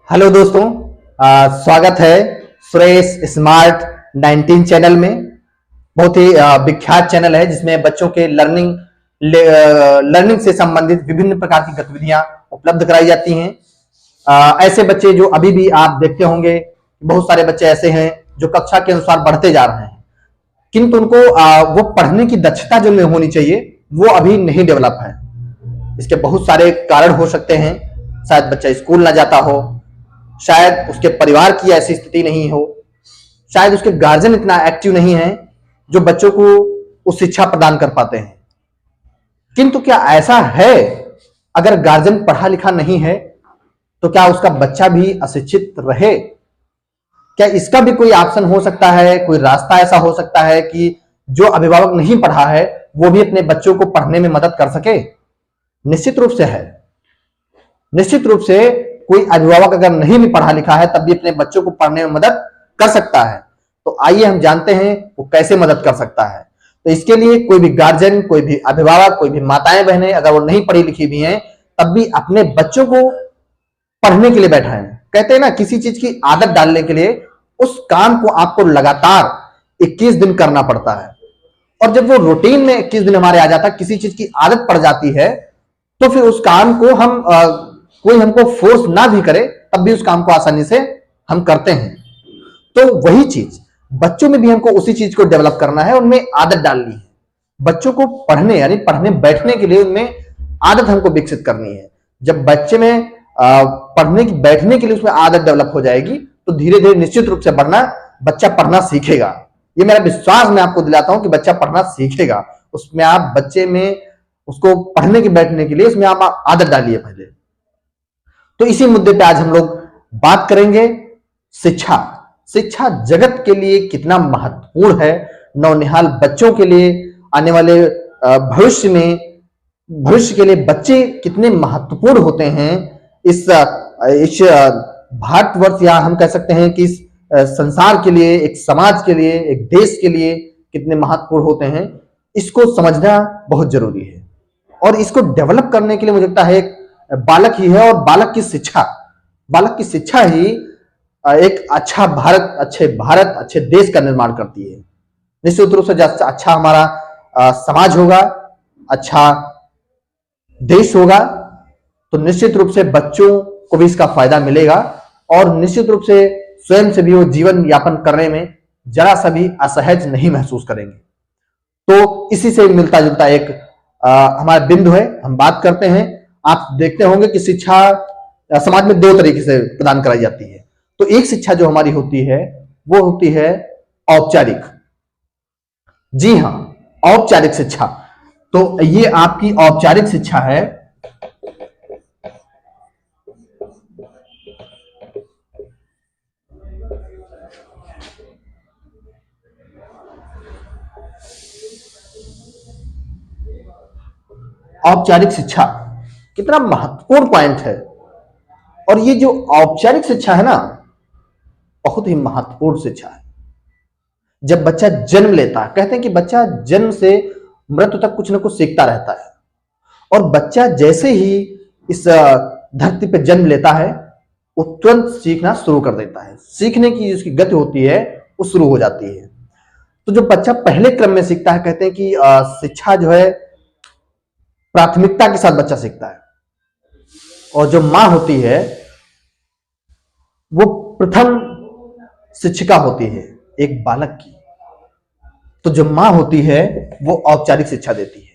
Hello दोस्तों, स्वागत है सुरेश स्मार्ट 19 चैनल में। बहुत ही विख्यात चैनल है जिसमें बच्चों के लर्निंग से संबंधित विभिन्न प्रकार की गतिविधियां उपलब्ध कराई जाती हैं। ऐसे बच्चे जो अभी भी आप देखते होंगे, बहुत सारे बच्चे ऐसे हैं जो कक्षा के अनुसार बढ़ते जा रहे हैं, किंतु उनको वो पढ़ने की दक्षता जो होनी चाहिए वो अभी नहीं डेवलप है। इसके बहुत सारे कारण हो सकते हैं। शायद बच्चा स्कूल ना जाता हो, शायद उसके परिवार की ऐसी स्थिति नहीं हो, शायद उसके गार्जियन इतना एक्टिव नहीं है जो बच्चों को उस शिक्षा प्रदान कर पाते हैं। किंतु क्या ऐसा है, अगर गार्जियन पढ़ा लिखा नहीं है तो क्या उसका बच्चा भी अशिक्षित रहे? क्या इसका भी कोई ऑप्शन हो सकता है, कोई रास्ता ऐसा हो सकता है कि जो अभिभावक नहीं पढ़ा है वो भी अपने बच्चों को पढ़ने में मदद कर सके? निश्चित रूप से है। निश्चित रूप से कोई अभिभावक अगर नहीं भी पढ़ा लिखा है तब भी अपने बच्चों को पढ़ने में मदद कर सकता है। तो आइए हम जानते हैं वो कैसे मदद कर सकता है। तो इसके लिए कोई भी गार्जियन, कोई भी अभिभावक, कोई भी माताएं बहनें अगर वो नहीं पढ़ी लिखी भी हैं तब भी अपने बच्चों को पढ़ने के लिए बैठाएं। कहते हैं ना, किसी चीज की आदत डालने के लिए उस काम को आपको लगातार 21 दिन करना पड़ता है, और जब वो रूटीन में 21 दिन हमारे आ जाता है, किसी चीज की आदत पड़ जाती है, तो फिर उस काम को हम कोई हमको फोर्स ना भी करे तब भी उस काम को आसानी से हम करते हैं। तो वही चीज बच्चों में भी हमको उसी चीज को डेवलप करना है, उनमें आदत डालनी है। बच्चों को पढ़ने यानी पढ़ने बैठने के लिए उनमें आदत हमको विकसित करनी है। जब बच्चे में पढ़ने की बैठने के लिए उसमें आदत डेवलप हो जाएगी तो धीरे धीरे निश्चित रूप से बच्चा पढ़ना सीखेगा। ये मेरा विश्वास मैं आपको दिलाता हूं कि बच्चा पढ़ना सीखेगा। उसमें आप बच्चे में उसको पढ़ने की बैठने के लिए उसमें आप आदत डालिए पहले। तो इसी मुद्दे पे आज हम लोग बात करेंगे। शिक्षा जगत के लिए कितना महत्वपूर्ण है, नौनिहाल बच्चों के लिए, आने वाले भविष्य के लिए बच्चे कितने महत्वपूर्ण होते हैं। इस भारतवर्ष, या हम कह सकते हैं कि इस संसार के लिए, एक समाज के लिए, एक देश के लिए कितने महत्वपूर्ण होते हैं, इसको समझना बहुत जरूरी है। और इसको डेवलप करने के लिए मुझे लगता है एक बालक ही है, और बालक की शिक्षा ही एक अच्छा भारत, अच्छे देश का निर्माण करती है। निश्चित रूप से अच्छा हमारा समाज होगा, अच्छा देश होगा, तो निश्चित रूप से बच्चों को भी इसका फायदा मिलेगा, और निश्चित रूप से स्वयं से भी वो जीवन यापन करने में जरा सा भी असहज नहीं महसूस करेंगे। तो इसी से मिलता जुलता एक हमारा बिंदु है। हम बात करते हैं, आप देखते होंगे कि शिक्षा समाज में दो तरीके से प्रदान कराई जाती है। तो एक शिक्षा जो हमारी होती है वो होती है औपचारिक। जी हां, औपचारिक शिक्षा। तो ये आपकी औपचारिक शिक्षा है। औपचारिक शिक्षा कितना महत्वपूर्ण पॉइंट है। और ये जो औपचारिक शिक्षा है ना, बहुत ही महत्वपूर्ण शिक्षा है। जब बच्चा जन्म लेता है, कहते हैं कि बच्चा जन्म से मृत्यु तक कुछ ना कुछ सीखता रहता है, और बच्चा जैसे ही इस धरती पर जन्म लेता है वो तुरंत सीखना शुरू कर देता है। सीखने की जिसकी गति होती है वो शुरू हो जाती है। तो जो बच्चा पहले क्रम में सीखता है, कहते हैं कि शिक्षा जो है प्राथमिकता के साथ बच्चा सीखता है, और जो मां होती है वो प्रथम शिक्षिका होती है एक बालक की। तो जो मां होती है वो औपचारिक शिक्षा देती है,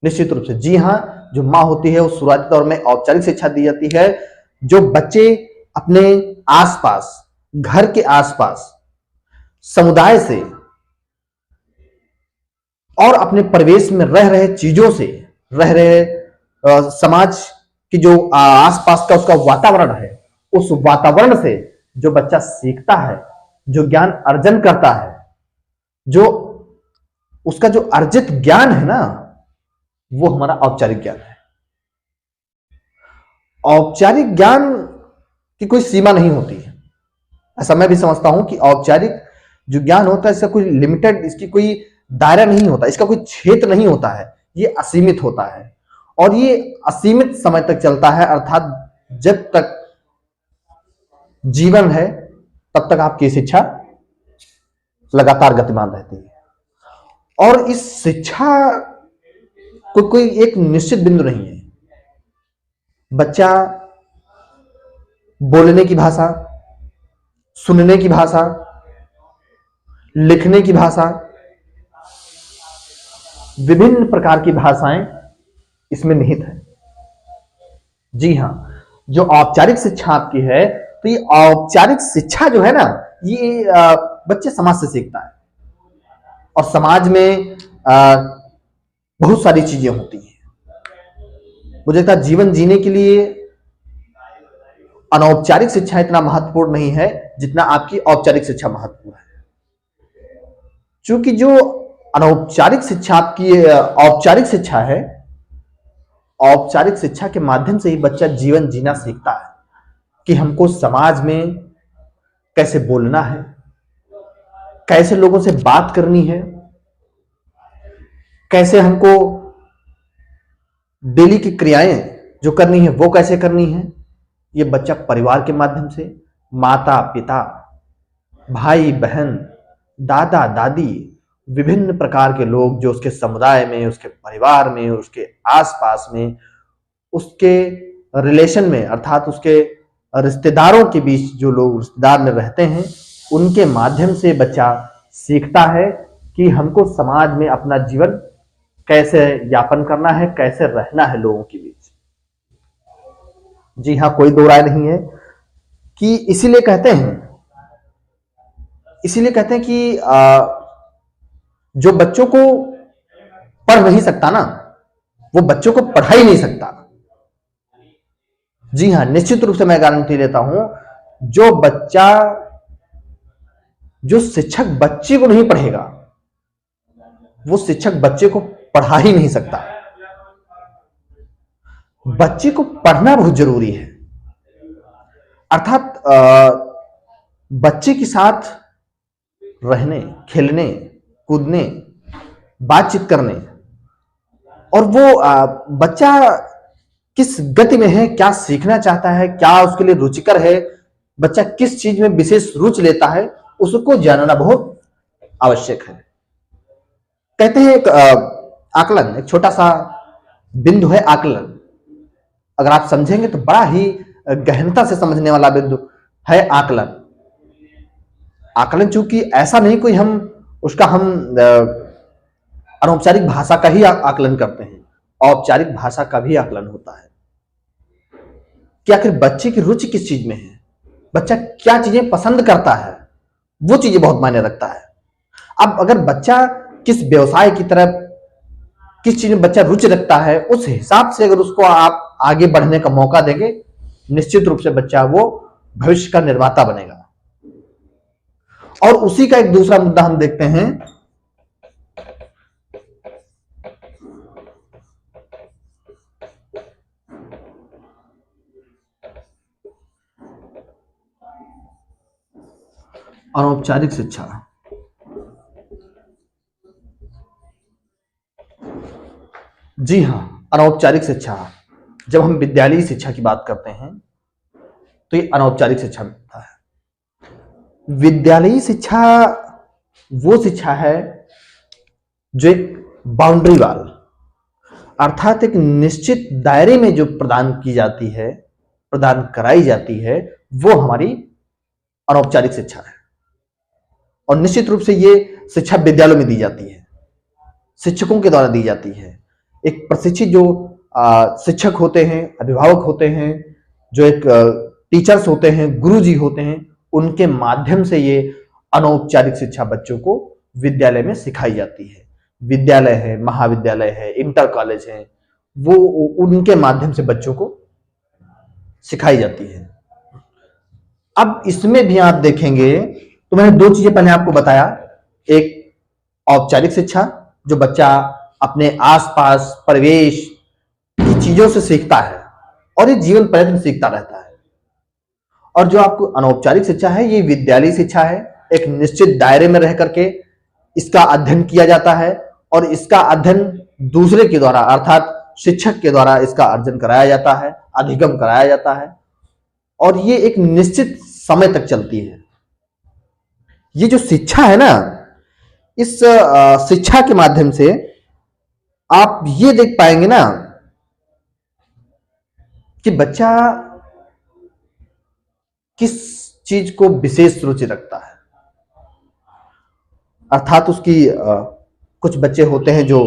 निश्चित रूप से। जी हां, जो मां होती है वो शुरुआती दौर में औपचारिक शिक्षा दी जाती है। जो बच्चे अपने आसपास, घर के आसपास, समुदाय से और अपने परिवेश में रह रहे चीजों से, रह रहे समाज की जो आसपास का उसका वातावरण है, उस वातावरण से जो बच्चा सीखता है, जो ज्ञान अर्जन करता है, जो उसका जो अर्जित ज्ञान है ना, वो हमारा औपचारिक ज्ञान है। औपचारिक ज्ञान की कोई सीमा नहीं होती है, ऐसा मैं भी समझता हूं कि औपचारिक जो ज्ञान होता है इसका कोई लिमिटेड, इसकी कोई दायरा नहीं होता, इसका कोई क्षेत्र नहीं होता है, ये असीमित होता है। और ये असीमित समय तक चलता है, अर्थात जब तक जीवन है तब तक आपकी शिक्षा लगातार गतिमान रहती है। और इस शिक्षा को कोई एक निश्चित बिंदु नहीं है। बच्चा बोलने की भाषा, सुनने की भाषा, लिखने की भाषा, विभिन्न प्रकार की भाषाएं इसमें निहित है। जी हां, जो औपचारिक शिक्षा आपकी है, तो ये औपचारिक शिक्षा जो है ना, ये बच्चे समाज से सीखता है। और समाज में बहुत सारी चीजें होती हैं। मुझे लगता है जीवन जीने के लिए अनौपचारिक शिक्षा इतना महत्वपूर्ण नहीं है जितना आपकी औपचारिक शिक्षा महत्वपूर्ण है। क्योंकि जो अनौपचारिक शिक्षा आपकी औपचारिक शिक्षा है, औपचारिक शिक्षा के माध्यम से ही बच्चा जीवन जीना सीखता है कि हमको समाज में कैसे बोलना है, कैसे लोगों से बात करनी है, कैसे हमको डेली की क्रियाएं जो करनी है वो कैसे करनी है। ये बच्चा परिवार के माध्यम से, माता पिता, भाई बहन, दादा दादी, विभिन्न प्रकार के लोग जो उसके समुदाय में, उसके परिवार में, उसके आसपास में, उसके रिलेशन में, अर्थात उसके रिश्तेदारों के बीच जो लोग रिश्तेदार में रहते हैं, उनके माध्यम से बच्चा सीखता है कि हमको समाज में अपना जीवन कैसे यापन करना है, कैसे रहना है लोगों के बीच। जी हाँ, कोई दो राय नहीं है कि इसीलिए कहते हैं कि जो बच्चों को पढ़ नहीं सकता ना, वो बच्चों को पढ़ा ही नहीं सकता। जी हाँ, निश्चित रूप से मैं गारंटी देता हूं, जो शिक्षक बच्चे को नहीं पढ़ेगा, वो शिक्षक बच्चे को पढ़ा ही नहीं सकता। बच्चे को पढ़ना बहुत जरूरी है। अर्थात बच्चे के साथ रहने, खेलने, कूदने, बातचीत करने, और वो बच्चा किस गति में है, क्या सीखना चाहता है, क्या उसके लिए रुचिकर है, बच्चा किस चीज में विशेष रुचि लेता है, उसको जानना बहुत आवश्यक है। कहते हैं एक आकलन, एक छोटा सा बिंदु है आकलन। अगर आप समझेंगे तो बड़ा ही गहनता से समझने वाला बिंदु है आकलन। आकलन चूंकि ऐसा नहीं कोई हम अनौपचारिक भाषा का ही आकलन करते हैं, औपचारिक भाषा का भी आकलन होता है कि आखिर बच्चे की रुचि किस चीज में है, बच्चा क्या चीजें पसंद करता है, वो चीजें बहुत मायने रखता है। अब अगर बच्चा किस व्यवसाय की तरफ, किस चीज में बच्चा रुचि रखता है, उस हिसाब से अगर उसको आप आगे बढ़ने का मौका देंगे, निश्चित रूप से बच्चा वो भविष्य का निर्माता बनेगा। और उसी का एक दूसरा मुद्दा हम देखते हैं, अनौपचारिक शिक्षा। जी हां, अनौपचारिक शिक्षा, जब हम विद्यालयी शिक्षा की बात करते हैं तो ये अनौपचारिक शिक्षा में होता है। विद्यालयी शिक्षा वो शिक्षा है जो एक बाउंड्री वाल, अर्थात एक निश्चित दायरे में जो प्रदान की जाती है, प्रदान कराई जाती है, वो हमारी अनौपचारिक शिक्षा है। और निश्चित रूप से ये शिक्षा विद्यालयों में दी जाती है, शिक्षकों के द्वारा दी जाती है। एक प्रशिक्षित जो शिक्षक होते हैं, अभिभावक होते हैं, जो एक टीचर्स होते हैं, गुरुजी होते हैं, उनके माध्यम से ये अनौपचारिक शिक्षा बच्चों को विद्यालय में सिखाई जाती है। विद्यालय है, महाविद्यालय है, इंटर कॉलेज है, वो उनके माध्यम से बच्चों को सिखाई जाती है। अब इसमें भी आप देखेंगे तो मैंने दो चीजें पहले आपको बताया, एक औपचारिक शिक्षा जो बच्चा अपने आसपास परिवेश की चीजों से सीखता है और ये जीवन पर्यंत सीखता रहता है, और जो आपको अनौपचारिक शिक्षा है, ये विद्यालयी शिक्षा है। एक निश्चित दायरे में रह करके इसका अध्ययन किया जाता है और इसका अध्ययन दूसरे के द्वारा, अर्थात शिक्षक के द्वारा इसका अर्जन कराया जाता है, अधिगम कराया जाता है, और ये एक निश्चित समय तक चलती है। ये जो शिक्षा है ना, इस शिक्षा के माध्यम से आप ये देख पाएंगे ना कि बच्चा किस चीज को विशेष रुचि रखता है। अर्थात उसकी कुछ बच्चे होते हैं जो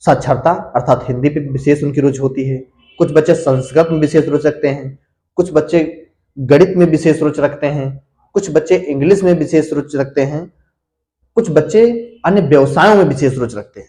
साक्षरता अर्थात हिंदी पे विशेष उनकी रुचि होती है, कुछ बच्चे संस्कृत में विशेष रुचि रखते हैं, कुछ बच्चे गणित में विशेष रुचि रखते हैं, कुछ बच्चे इंग्लिश में विशेष रुचि रखते हैं, कुछ बच्चे अन्य व्यवसायों में विशेष रुचि रखते हैं।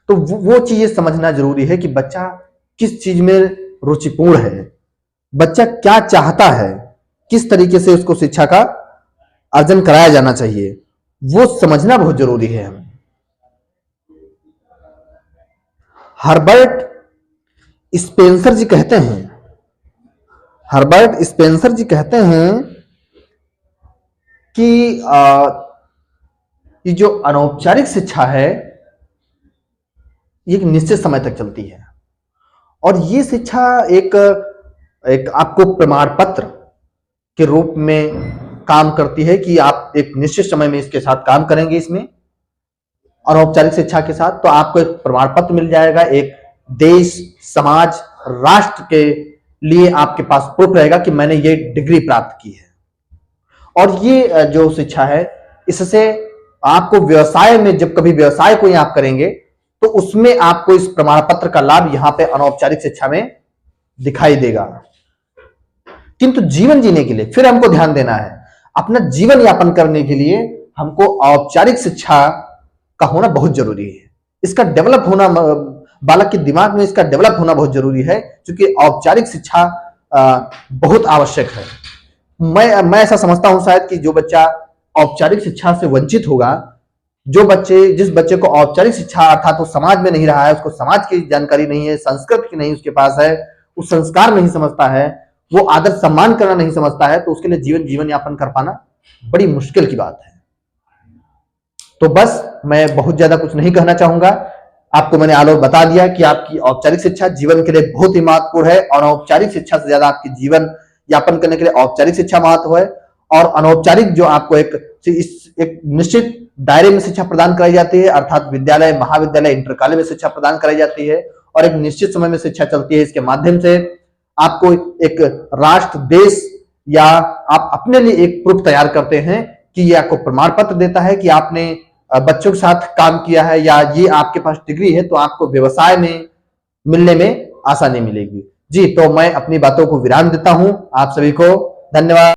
तो वो चीजें समझना जरूरी है कि बच्चा किस चीज में रुचिपूर्ण है, बच्चा क्या चाहता है, किस तरीके से उसको शिक्षा का अर्जन कराया जाना चाहिए, वो समझना बहुत जरूरी है। हमें हर्बर्ट स्पेंसर जी कहते हैं, हर्बर्ट स्पेंसर जी कहते हैं कि ये जो अनौपचारिक शिक्षा है ये एक निश्चित समय तक चलती है और ये शिक्षा एक आपको प्रमाण पत्र के रूप में काम करती है कि आप एक निश्चित समय में इसके साथ काम करेंगे, इसमें अनौपचारिक शिक्षा के साथ, तो आपको एक प्रमाण पत्र मिल जाएगा, एक देश, समाज, राष्ट्र के लिए आपके पास प्रूफ रहेगा कि मैंने ये डिग्री प्राप्त की है। और ये जो शिक्षा है इससे आपको व्यवसाय में, जब कभी व्यवसाय को आप करेंगे तो उसमें आपको इस प्रमाण पत्र का लाभ यहां पे अनौपचारिक शिक्षा में दिखाई देगा। किंतु जीवन जीने के लिए फिर हमको ध्यान देना है, अपना जीवन यापन करने के लिए हमको औपचारिक शिक्षा का होना बहुत जरूरी है। इसका डेवलप होना, बालक के दिमाग में इसका डेवलप होना बहुत जरूरी है, क्योंकि औपचारिक शिक्षा बहुत आवश्यक है। मैं ऐसा समझता हूं शायद कि जो बच्चा औपचारिक शिक्षा से वंचित होगा, जिस बच्चे को औपचारिक शिक्षा अर्थात वो समाज में नहीं रहा है, उसको समाज की जानकारी नहीं है, संस्कृत की नहीं उसके पास है, वो संस्कार नहीं समझता है, वो आदर सम्मान करना नहीं समझता है, तो उसके लिए जीवन यापन कर पाना बड़ी मुश्किल की बात है। तो बस मैं बहुत ज्यादा कुछ नहीं कहना चाहूंगा, आपको मैंने आलोक बता दिया कि आपकी औपचारिक शिक्षा जीवन के लिए बहुत ही महत्वपूर्ण है और औपचारिक शिक्षा से ज्यादा आपकी जीवन यापन करने के लिए औपचारिक शिक्षा महत्व है। और अनौपचारिक जो आपको एक निश्चित दायरे में शिक्षा प्रदान कराई जाती है, अर्थात विद्यालय, महाविद्यालय, इंटर कॉलेज में शिक्षा प्रदान कराई जाती है और एक निश्चित समय में शिक्षा चलती है। इसके माध्यम से आपको एक राष्ट्र, देश या आप अपने लिए एक प्रूफ तैयार करते हैं कि ये आपको प्रमाण पत्र देता है कि आपने बच्चों के साथ काम किया है या ये आपके पास डिग्री है, तो आपको व्यवसाय में मिलने में आसानी मिलेगी। जी, तो मैं अपनी बातों को विराम देता हूं। आप सभी को धन्यवाद।